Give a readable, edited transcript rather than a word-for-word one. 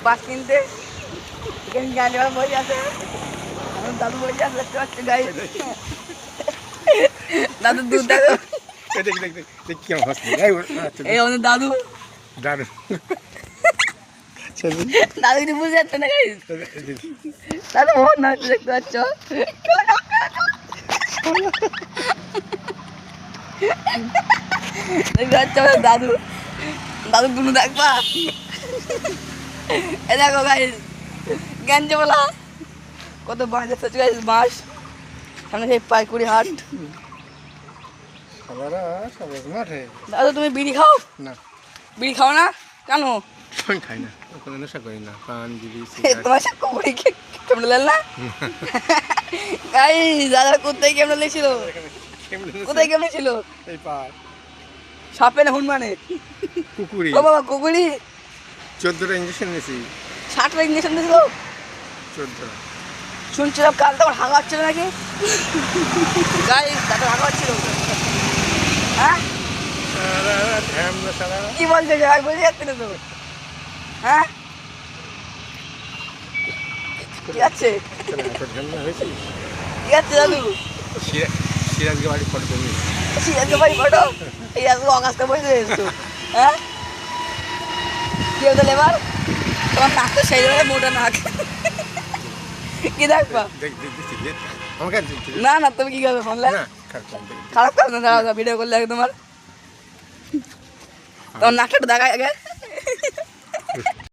পাঁচ কিনতে এখানে গান বসে আছে আমার দাদু বসে আছে দেখতে পাচ্ছি গাই দাদু দুধ দেখো এই আমাদের দাদু দাদু দাদু কিছু বুঝে যাচ্ছে না গাই দাদু মোহন না দেখতে পাচ্ছ দেখতে পাচ্ছ আমাদের দাদু দাদু দুনু দেখবা এ দেখো গাই গেঞ্জে বলা কত বাঁশ দেখতে গাইস বাঁশ সামনে সেই পাইকুড়ি হাট দাদু তুমি বিড়ি খাও না বিড়ি খাও না কেন আমি খাই না কোনো নেশা করি না পান বিড়ি তোমার সাথে কুকুরি কেমন লেন না গাইস দাদা কোথায় কেমন লেছিল কোথায় কেমন ছিল এই পার সাপে না হুনমানে কুকুরি ও বাবা কুকুরি 14টা ইঞ্জেকশন নিয়েছি 60টা ইঞ্জেকশন দিয়েছিল 14টা শুনছিলাম কাল তোমার হাগা হচ্ছিল নাকি গাইস দাদা হাগা হচ্ছিল হ্যাঁ কি বলছে আমি বুঝে যাচ্ছি না তো হ্যাঁ কি আছে কি আছে দাদু সিরাজকে বাড়ি ফটো তুমি সিরাজকে বাড়ি ফটো এই আজকে অগাস্টে বসে এসছো হ্যাঁ কি হতো এবার তোমার নাক তো সেই জায়গায় মোটা নাক কি দেখবা না না তুমি কি করবে ফোন খারাপ কাজ না দাঁড়াও ভিডিও করলে আগে তোমার নাকটা দেখা আগে